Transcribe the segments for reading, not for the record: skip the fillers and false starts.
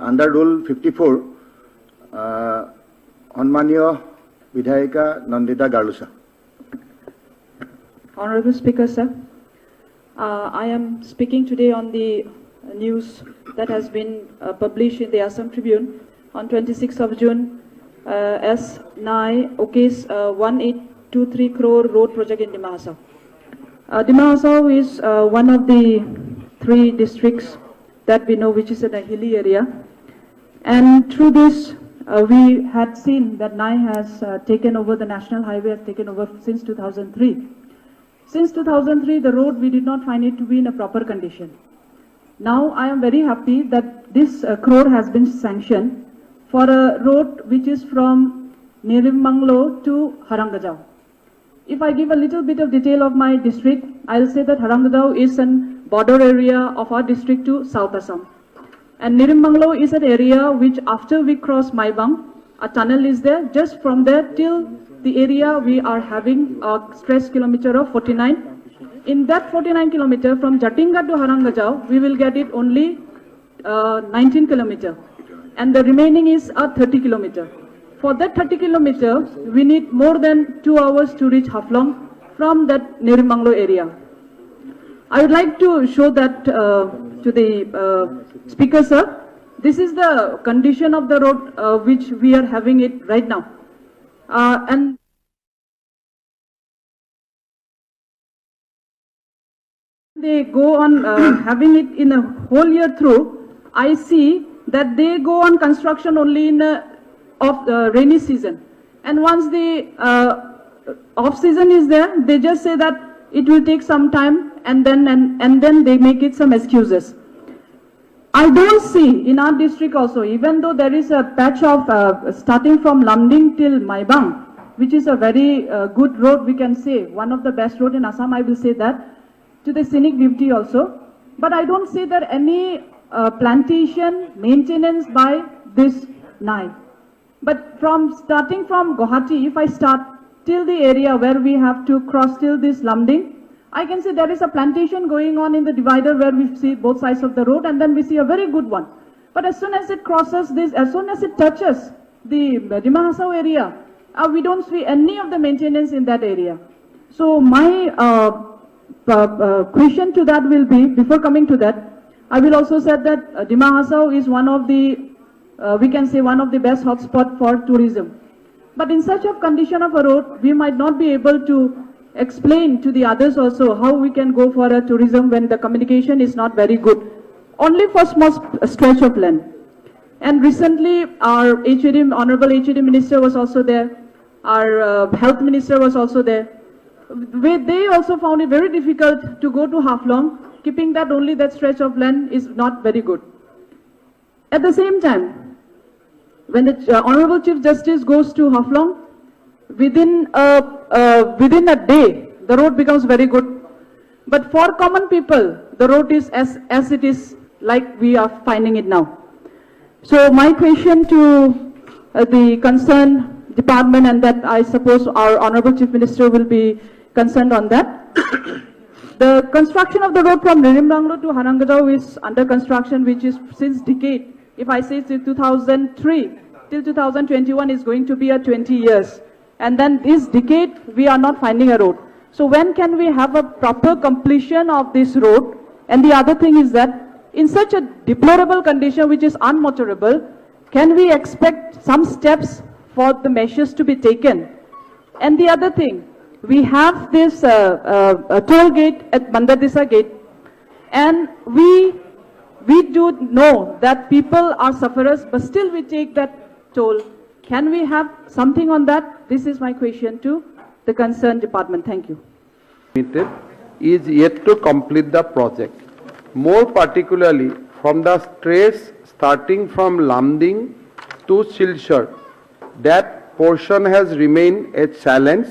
under Rule 54, Honmaniya Vidhayika Nandita Galusa. Honorable Speaker, sir, I am speaking today on the news that has been published in the Assam Tribune on 26th of June as NAI OK's 1823 crore road project in Dima Hasao. Dima Hasao is one of the 3 districts that we know which is in a hilly area, and through this we had seen that NAI has taken over the national highway, has taken over since 2003. Since 2003, the road, we did not find it to be in a proper condition. Now, I am very happy that this crore has been sanctioned for a road which is from Nerimanglo to Harangajao. If I give a little bit of detail of my district, I'll say that Harangajao is an border area of our district to South Assam. And Nerimanglo is an area which after we cross Maibang, a tunnel is there. Just from there till the area we are having a stretch kilometer of 49. In that 49 kilometer from Jatinga to Harangajao, we will get it only 19 kilometer. And the remaining is a 30 kilometer. For that 30 kilometer, we need more than 2 hours to reach Haflong from that Nerimanglo area. I would like to show that to the Speaker, sir. This is the condition of the road which we are having it right now. And they go on having it in a whole year through. I see that they go on construction only in of the rainy season, and once the off season is there, they just say that it will take some time, and then they make it some excuses. I don't see in our district also, even though there is a patch of starting from Lamding till Maibang, which is a very good road, we can say, one of the best road in Assam, I will say that, to the scenic beauty also. But I don't see that any plantation maintenance by this NAI. But starting from Guwahati, if I start till the area where we have to cross till this Lamding, I can see there is a plantation going on in the divider where we see both sides of the road, and then we see a very good one. But as soon as it crosses this, as soon as it touches the Dima Hasao area, we don't see any of the maintenance in that area. So my question to that will be, before coming to that, I will also say that Dima Hasao is one of the, we can say one of the best hotspots for tourism. But in such a condition of a road, we might not be able to explain to the others also how we can go for a tourism when the communication is not very good. Only for small stretch of land. And recently our HOD, Honorable HOD Minister was also there. Our Health Minister was also there. They also found it very difficult to go to Haflong, keeping that only that stretch of land is not very good. At the same time, when the Honorable Chief Justice goes to Haflong, within a day, the road becomes very good. But for common people, the road is as it is like we are finding it now. So my question to the concerned department, and that I suppose our Honorable Chief Minister will be concerned on that. The construction of the road from Nerimanglo to Harangajao is under construction, which is since decade. If I say since 2003 till 2021 is going to be a 20 years. And then this decade, we are not finding a road. So when can we have a proper completion of this road? And the other thing is that in such a deplorable condition, which is unmotorable, can we expect some steps for the measures to be taken? And the other thing, we have this toll gate at Mandadisa gate, and we do know that people are sufferers, but still we take that toll. Can we have something on that? This is my question to the concerned department. Thank you. Is yet to complete the project. More particularly from the stretch starting from Lamding to Silchar, that portion has remained a challenge,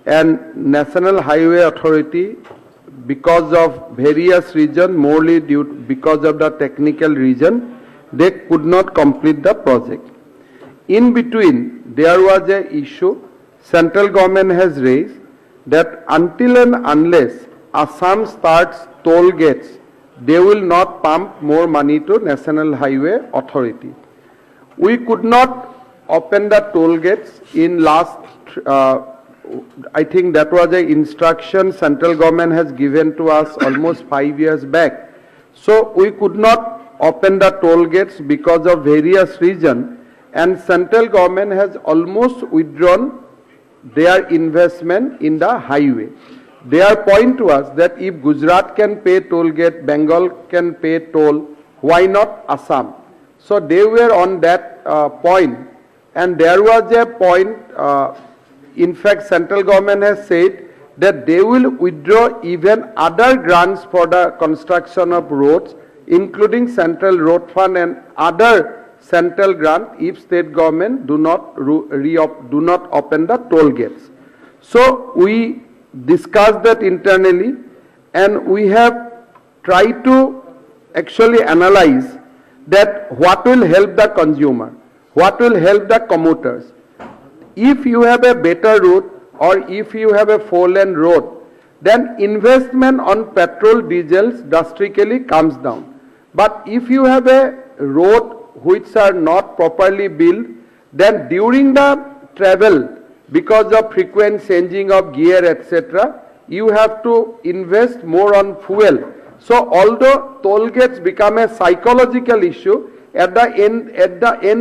and National Highway Authority, because of various reasons, morely because of the technical reason, they could not complete the project. In between, there was an issue central government has raised that until and unless Assam starts toll gates, they will not pump more money to National Highway Authority. We could not open the toll gates in last, I think that was an instruction central government has given to us almost 5 years back. So we could not open the toll gates because of various reasons, and central government has almost withdrawn their investment in the highway. Their point to us that if Gujarat can pay toll gate, Bengal can pay toll, why not Assam? So they were on that point, and there was a point, in fact central government has said that they will withdraw even other grants for the construction of roads, including Central Road Fund and other central grant if state government do not open the toll gates. So we discussed that internally, and we have tried to actually analyze that what will help the consumer, what will help the commuters. If you have a better route or if you have a 4-lane road, then investment on petrol, diesels drastically comes down. But if you have a road which are not properly built, then during the travel, because of frequent changing of gear, etc., you have to invest more on fuel. So although toll gates become a psychological issue, at the end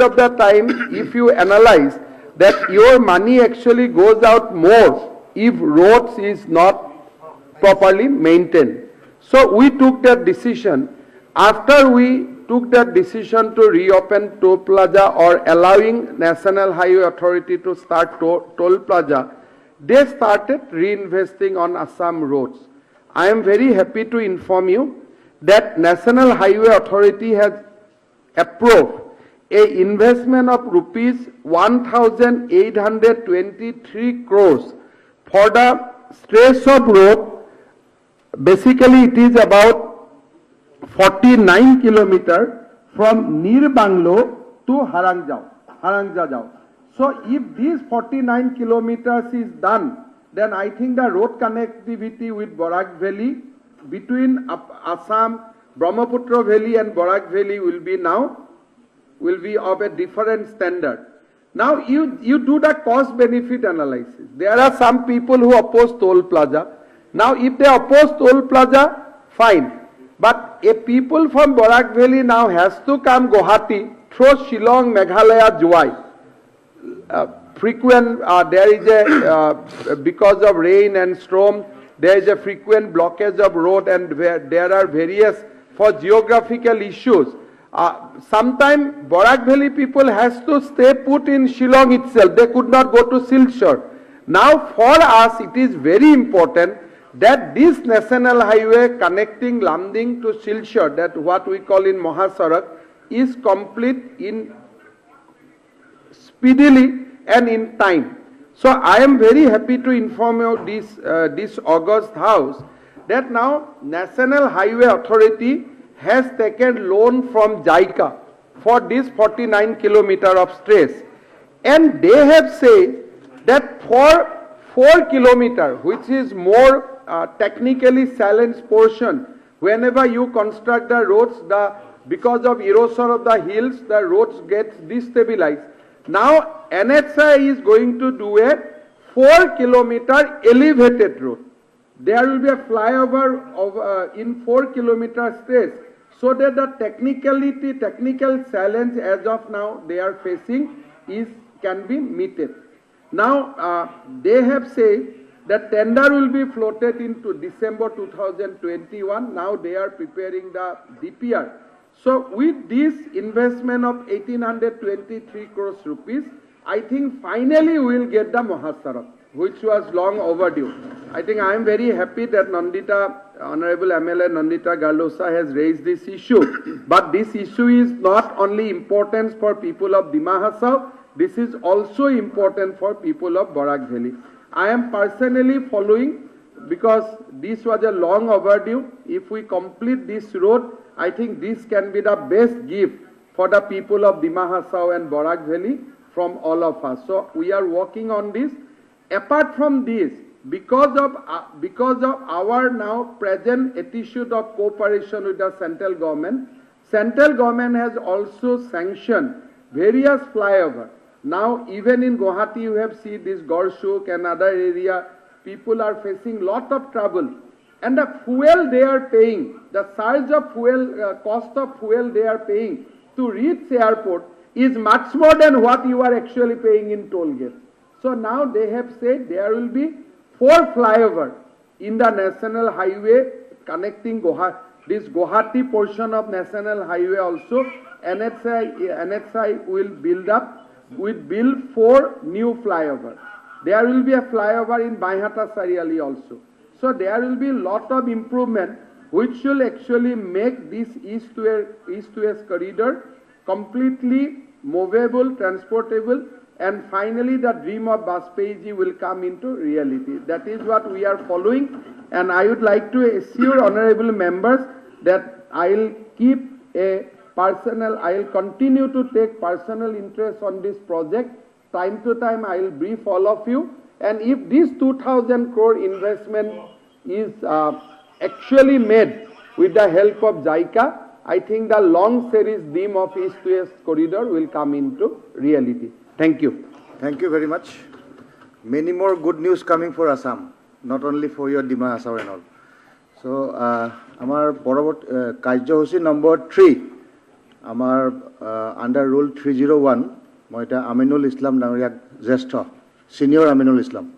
of the time, if you analyze that your money actually goes out more if roads is not properly maintained. So we took that decision. After we took that decision to reopen toll plaza or allowing National Highway Authority to start toll plaza, they started reinvesting on Assam roads. I am very happy to inform you that National Highway Authority has approved a investment of rupees 1,823 crores for the stretch of road. Basically it is about 49 kilometers from Neer Banglo to Harangjajao. So if these 49 kilometers is done, then I think the road connectivity with Barak Valley between Assam, Brahmaputra Valley and Barak Valley will be of a different standard. Now you do the cost benefit analysis. There are some people who oppose toll plaza. Now if they oppose toll plaza, fine. But a people from Barak Valley now has to come Guwahati through Shillong, Meghalaya, Juai. There is a, because of rain and storm, there is a frequent blockage of road, and there are various, for geographical issues. Sometimes Barak Valley people has to stay put in Shillong itself. They could not go to Silchar. Now for us it is very important that this national highway connecting Lamding to Silchar, that what we call in Mahasarak, is complete in speedily and in time. So I am very happy to inform you this August House that now National Highway Authority has taken loan from JICA for this 49 kilometer of stretch, and they have said that for 4 kilometer, which is more technically challenged portion, whenever you construct the roads, because of erosion of the hills, the roads get destabilized. Now NHAI is going to do a 4 kilometer elevated road. There will be a flyover of in 4 kilometer stretch, so that the technical challenge as of now they are facing can be meted. Now they have said that tender will be floated into December 2021. Now they are preparing the DPR. So with this investment of 1,823 crores rupees, I think finally we will get the Mahasarak, which was long overdue. I think I am very happy that Honorable MLA Nandita Garlosa has raised this issue. But this issue is not only important for people of Dima Hasao, this is also important for people of Barak Valley. I am personally following, because this was a long overdue. If we complete this road, I think this can be the best gift for the people of Dima Hasao and Barak Valley from all of us. So we are working on this. Apart from this, because of our now present attitude of cooperation with the central government has also sanctioned various flyover. Now even in Guwahati you have seen this Gorshuk and other area, people are facing lot of trouble. And the fuel they are paying, the surge of fuel, cost of fuel they are paying to reach the airport is much more than what you are actually paying in toll gate. So now they have said there will be 4 flyover in the national highway connecting this Guwahati portion of national highway also. NHAI will build 4 new flyover. There will be a flyover in Baihata Sariali also. So there will be a lot of improvement which will actually make this east to west corridor completely movable, transportable, and finally the dream of Bajpayee will come into reality. That is what we are following, and I would like to assure honorable members that I will continue to take personal interest on this project. Time to time I will brief all of you, and if this 2,000 crore investment is actually made with the help of JICA, I think the long series theme of east to west corridor will come into reality. Thank you. Thank you very much. Many more good news coming for Assam, not only for your Dima Hasao and all. So, our Kajyahosi number 3, our under rule 301, Moita Aminul Islam Nangriak Zestha, Senior Aminul Islam.